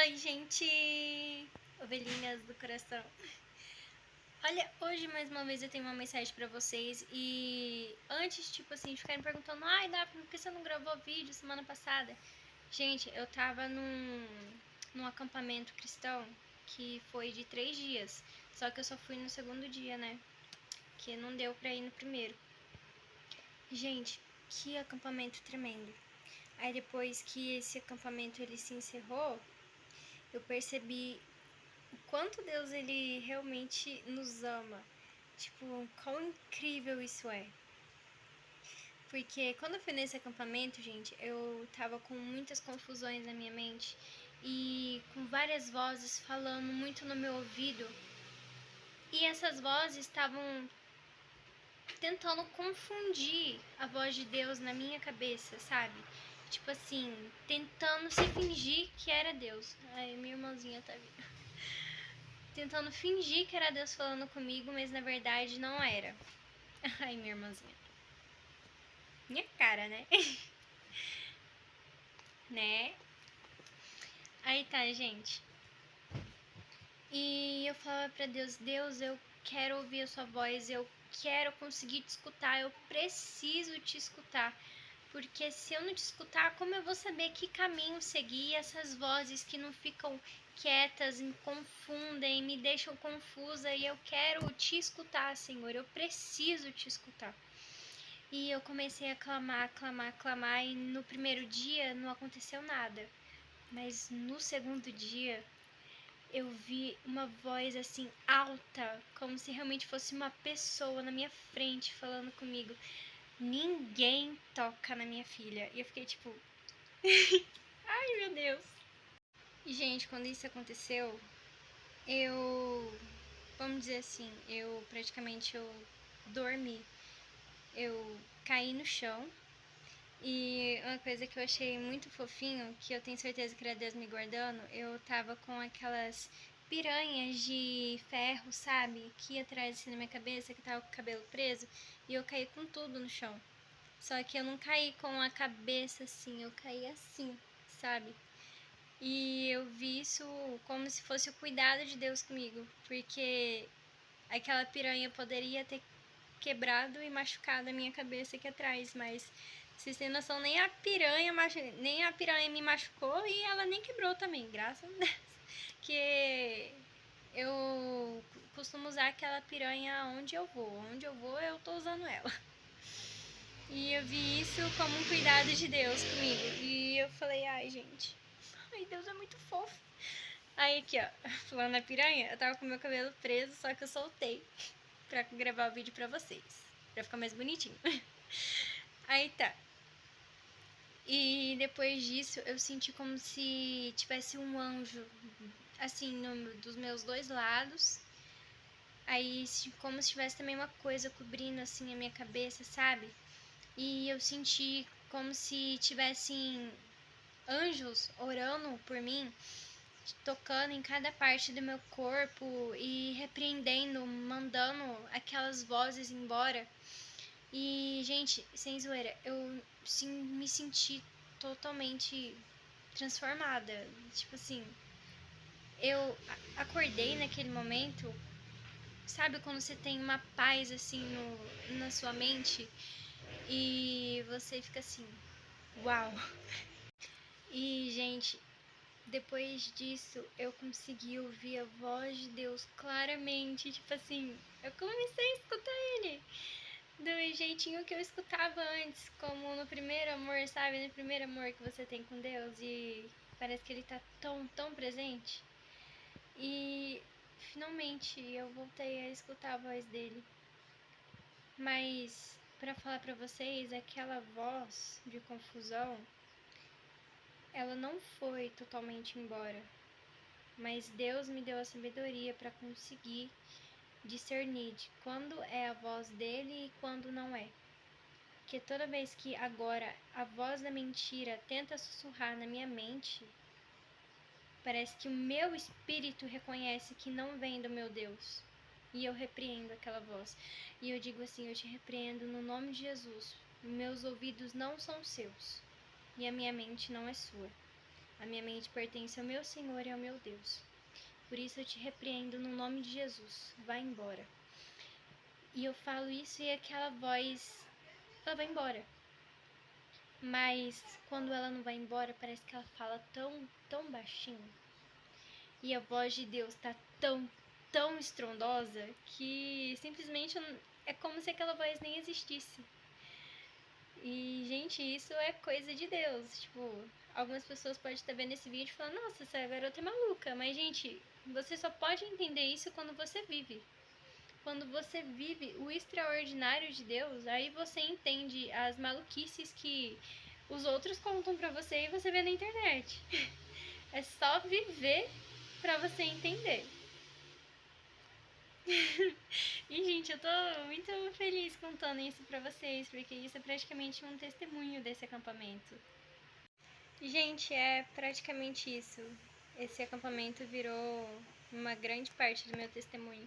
Oi, gente! Ovelhinhas do coração. Olha, hoje mais uma vez eu tenho uma mensagem pra vocês e antes, tipo assim, de ficarem perguntando ai, Daphne, por que você não gravou vídeo semana passada? Gente, eu tava num acampamento cristão que foi de 3 dias, só que eu só fui no segundo dia, né? Que não deu pra ir no primeiro. Gente, que acampamento tremendo. Aí depois que esse acampamento ele se encerrou, eu percebi o quanto Deus ele realmente nos ama. Tipo, quão incrível isso é. Porque quando eu fui nesse acampamento, gente, eu tava com muitas confusões na minha mente e com várias vozes falando muito no meu ouvido. E essas vozes estavam tentando confundir a voz de Deus na minha cabeça, sabe? Tipo assim, tentando se fingir que era Deus. Ai, minha irmãzinha tá vindo. Tentando fingir que era Deus falando comigo, mas na verdade não era. Ai, minha irmãzinha. Minha cara, né? Né? Aí tá, gente. E eu falava pra Deus, Deus, eu quero ouvir a sua voz, eu quero conseguir te escutar, eu preciso te escutar. Porque se eu não te escutar, como eu vou saber que caminho seguir? Essas vozes que não ficam quietas, me confundem, me deixam confusa. E eu quero te escutar, Senhor. Eu preciso te escutar. E eu comecei a clamar, clamar, clamar. E no primeiro dia não aconteceu nada. Mas no segundo dia eu vi uma voz assim alta, como se realmente fosse uma pessoa na minha frente falando comigo. Ninguém toca na minha filha. E eu fiquei tipo, ai meu Deus. E gente, quando isso aconteceu, vamos dizer assim, eu dormi. Eu caí no chão. E uma coisa que eu achei muito fofinho, que eu tenho certeza que era Deus me guardando, eu tava com aquelas piranhas de ferro, sabe? Que ia atrás assim na minha cabeça, que tava com o cabelo preso, e eu caí com tudo no chão. Só que eu não caí com a cabeça assim, eu caí assim, sabe? E eu vi isso como se fosse o cuidado de Deus comigo, porque aquela piranha poderia ter quebrado e machucado a minha cabeça aqui atrás, mas vocês têm noção, nem a piranha me machucou e ela nem quebrou também, graças a Deus. Que eu costumo usar aquela piranha onde eu vou eu tô usando ela. E eu vi isso como um cuidado de Deus comigo. E eu falei, ai gente, ai Deus é muito fofo. Aí aqui ó, falando na piranha, eu tava com meu cabelo preso, só que eu soltei pra gravar o vídeo pra vocês, pra ficar mais bonitinho. Aí tá. E depois disso eu senti como se tivesse um anjo, assim, dos meus dois lados. Aí como se tivesse também uma coisa cobrindo assim a minha cabeça, sabe? E eu senti como se tivessem anjos orando por mim, tocando em cada parte do meu corpo e repreendendo, mandando aquelas vozes embora. E, gente, sem zoeira, eu me senti totalmente transformada. Tipo assim, eu acordei naquele momento, sabe quando você tem uma paz assim na sua mente e você fica assim, uau. E, gente, depois disso eu consegui ouvir a voz de Deus claramente, tipo assim, eu comecei a escutar ele do jeitinho que eu escutava antes, como no primeiro amor, sabe? No primeiro amor que você tem com Deus e parece que ele tá tão, tão presente. E finalmente eu voltei a escutar a voz dele. Mas pra falar pra vocês, aquela voz de confusão, ela não foi totalmente embora. Mas Deus me deu a sabedoria para conseguir discernir de quando é a voz dele e quando não é. Porque toda vez que agora a voz da mentira tenta sussurrar na minha mente, parece que o meu espírito reconhece que não vem do meu Deus. E eu repreendo aquela voz. E eu digo assim, eu te repreendo no nome de Jesus. Meus ouvidos não são seus. E a minha mente não é sua. A minha mente pertence ao meu Senhor e ao meu Deus. Por isso eu te repreendo no nome de Jesus. Vai embora. E eu falo isso e aquela voz, ela vai embora. Mas quando ela não vai embora, parece que ela fala tão baixinho. E a voz de Deus tá tão estrondosa que simplesmente é como se aquela voz nem existisse. E, gente, isso é coisa de Deus. Tipo, algumas pessoas podem estar vendo esse vídeo e falar, nossa, essa garota é maluca. Mas, gente, você só pode entender isso quando você vive. Quando você vive o extraordinário de Deus, aí você entende as maluquices que os outros contam pra você e você vê na internet. É só viver pra você entender. E, gente, eu tô muito feliz contando isso pra vocês, porque isso é praticamente um testemunho desse acampamento. E, gente, é praticamente isso. Esse acampamento virou uma grande parte do meu testemunho.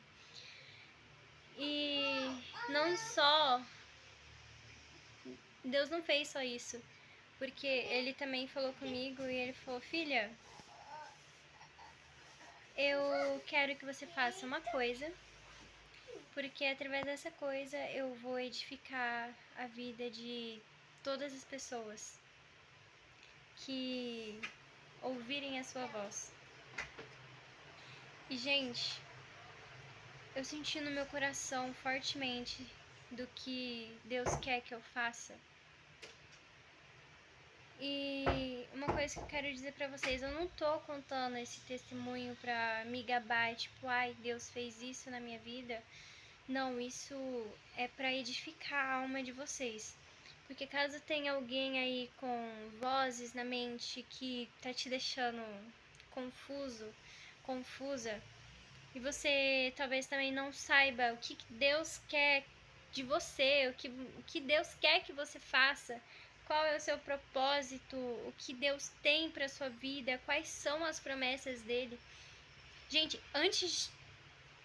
E não só... Deus não fez só isso, porque Ele também falou comigo e Ele falou, filha, eu quero que você faça uma coisa, porque através dessa coisa eu vou edificar a vida de todas as pessoas que ouvirem a sua voz. E, gente, eu senti no meu coração fortemente do que Deus quer que eu faça. E uma coisa que eu quero dizer pra vocês, eu não tô contando esse testemunho pra me gabar, tipo, ai, Deus fez isso na minha vida. Não, isso é pra edificar a alma de vocês. Porque caso tenha alguém aí com vozes na mente que tá te deixando confusa, e você talvez também não saiba o que Deus quer de você, o que Deus quer que você faça, qual é o seu propósito, o que Deus tem para sua vida, quais são as promessas dele. Gente,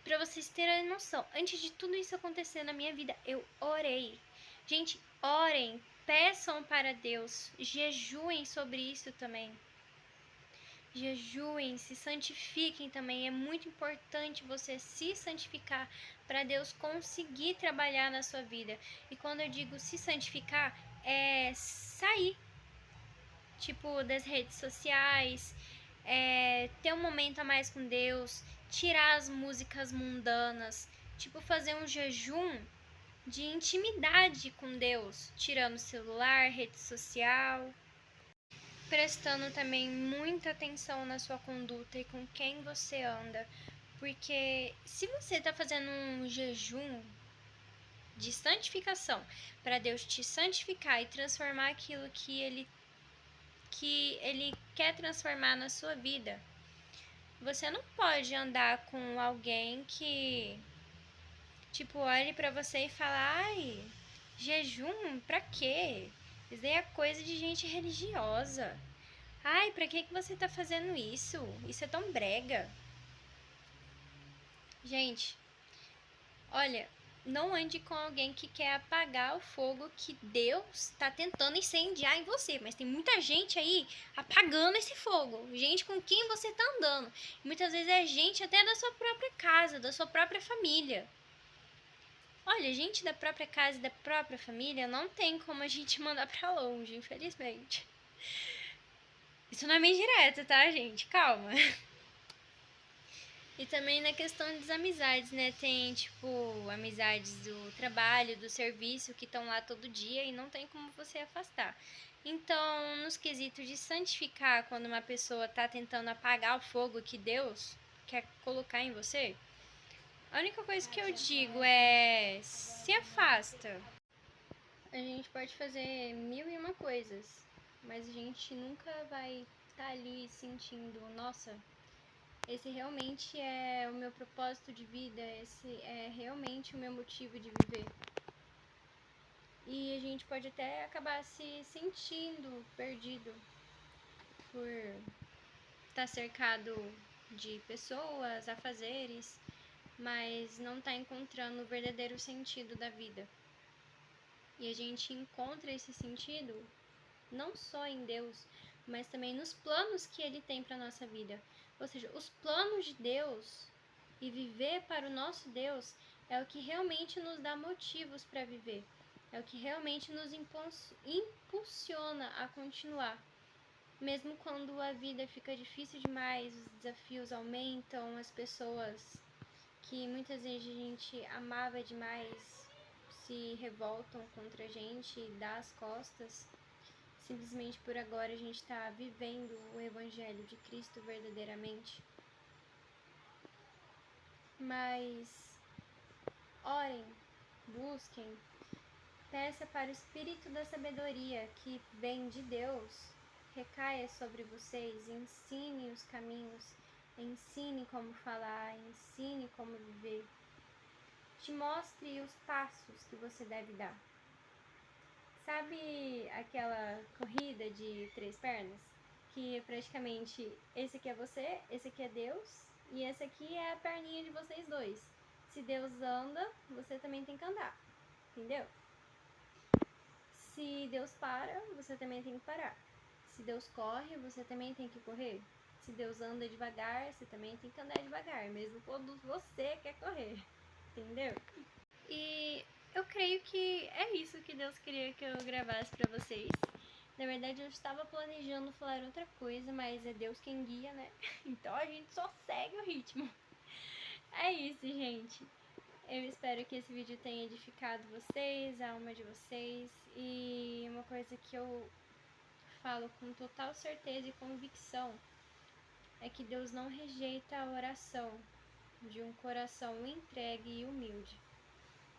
para vocês terem noção, antes de tudo isso acontecer na minha vida, eu orei. Gente, orem, peçam para Deus, jejuem sobre isso também. Jejuem, se santifiquem também. É muito importante você se santificar para Deus conseguir trabalhar na sua vida. E quando eu digo se santificar, é sair, tipo, das redes sociais, ter um momento a mais com Deus, tirar as músicas mundanas, tipo, fazer um jejum de intimidade com Deus, tirando o celular, rede social, prestando também muita atenção na sua conduta e com quem você anda, porque se você está fazendo um jejum de santificação para Deus te santificar e transformar aquilo que ele quer transformar na sua vida, você não pode andar com alguém que tipo olhe para você e fala, ai, jejum pra quê? Isso daí é coisa de gente religiosa. Ai, pra que você tá fazendo isso? Isso é tão brega. Gente, olha, não ande com alguém que quer apagar o fogo que Deus tá tentando incendiar em você. Mas tem muita gente aí apagando esse fogo. Gente com quem você tá andando. E muitas vezes é gente até da sua própria casa, da sua própria família. Olha, gente da própria casa e da própria família não tem como a gente mandar pra longe, infelizmente. Isso não é meio direto, tá, gente? Calma. E também na questão das amizades, né? Tem, tipo, amizades do trabalho, do serviço, que estão lá todo dia e não tem como você afastar. Então, nos quesitos de santificar, quando uma pessoa tá tentando apagar o fogo que Deus quer colocar em você, a única coisa que eu digo é se afasta. A gente pode fazer mil e uma coisas, mas a gente nunca vai estar ali sentindo, nossa, esse realmente é o meu propósito de vida, esse é realmente o meu motivo de viver. E a gente pode até acabar se sentindo perdido por estar cercado de pessoas, afazeres, mas não tá encontrando o verdadeiro sentido da vida. E a gente encontra esse sentido não só em Deus, mas também nos planos que Ele tem para nossa vida. Ou seja, os planos de Deus e viver para o nosso Deus é o que realmente nos dá motivos para viver. É o que realmente nos impulsiona a continuar. Mesmo quando a vida fica difícil demais, os desafios aumentam, as pessoas que muitas vezes a gente amava demais se revoltam contra a gente e dá as costas, simplesmente por agora a gente está vivendo o Evangelho de Cristo verdadeiramente. Mas orem, busquem, peça para o Espírito da Sabedoria que vem de Deus, recaia sobre vocês, ensine os caminhos, ensine como falar, ensine como viver. Te mostre os passos que você deve dar. Sabe aquela corrida de 3 pernas? Que praticamente esse aqui é você, esse aqui é Deus e esse aqui é a perninha de vocês dois. Se Deus anda, você também tem que andar, entendeu? Se Deus para, você também tem que parar. Se Deus corre, você também tem que correr. Se Deus anda devagar, você também tem que andar devagar, mesmo quando você quer correr, entendeu? E eu creio que é isso que Deus queria que eu gravasse pra vocês. Na verdade, eu estava planejando falar outra coisa, mas é Deus quem guia, né? Então a gente só segue o ritmo. É isso, gente. Eu espero que esse vídeo tenha edificado vocês, a alma de vocês. E uma coisa que eu falo com total certeza e convicção é que Deus não rejeita a oração de um coração entregue e humilde,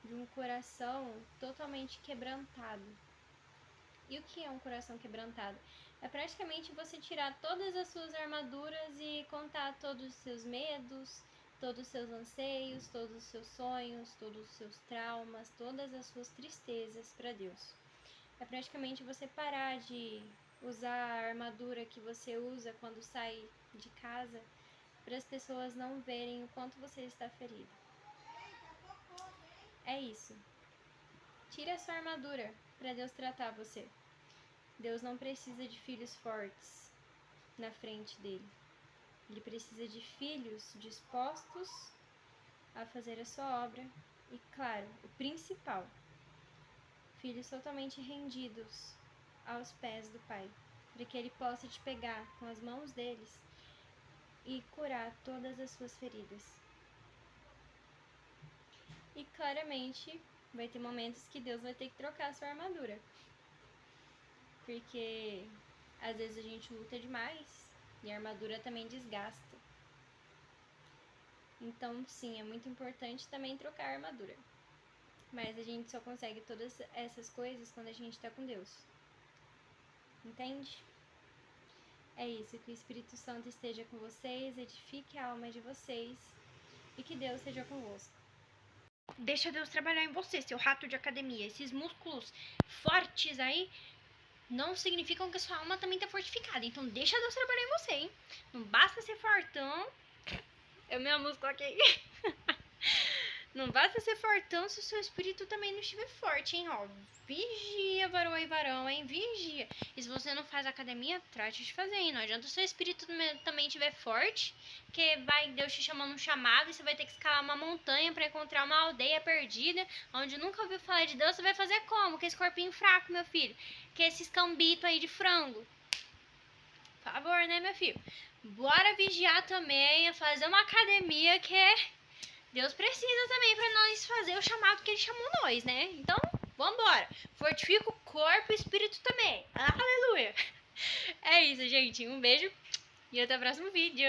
de um coração totalmente quebrantado. E o que é um coração quebrantado? É praticamente você tirar todas as suas armaduras e contar todos os seus medos, todos os seus anseios, todos os seus sonhos, todos os seus traumas, todas as suas tristezas para Deus. É praticamente você parar de usar a armadura que você usa quando sai de casa para as pessoas não verem o quanto você está ferido. É isso. Tira a sua armadura para Deus tratar você. Deus não precisa de filhos fortes na frente dele. Ele precisa de filhos dispostos a fazer a sua obra e, claro, o principal, filhos totalmente rendidos aos pés do Pai, para que Ele possa te pegar com as mãos deles e curar todas as suas feridas. E claramente vai ter momentos que Deus vai ter que trocar a sua armadura, porque às vezes a gente luta demais e a armadura também desgasta. Então, sim, é muito importante também trocar a armadura. Mas a gente só consegue todas essas coisas quando a gente tá com Deus. Entende? É isso, que o Espírito Santo esteja com vocês, edifique a alma de vocês e que Deus seja convosco. Deixa Deus trabalhar em você, seu rato de academia. Esses músculos fortes aí não significam que a sua alma também tá fortificada. Então deixa Deus trabalhar em você, hein? Não basta ser fortão. É o meu músculo aqui. Não basta ser fortão se o seu espírito também não estiver forte, hein? Ó, vigia, varão e varão, hein? Vigia. E se você não faz academia, trate de fazer, hein? Não adianta o seu espírito também estiver forte, que vai Deus te chamando um chamado e você vai ter que escalar uma montanha pra encontrar uma aldeia perdida, onde nunca ouviu falar de Deus. Você vai fazer como? Com esse corpinho fraco, meu filho? Com esses cambitos aí de frango? Por favor, né, meu filho? Bora vigiar também, fazer uma academia que Deus precisa também pra nós fazer o chamado que Ele chamou nós, né? Então, vambora. Fortifica o corpo e o espírito também. Aleluia. É isso, gente. Um beijo e até o próximo vídeo.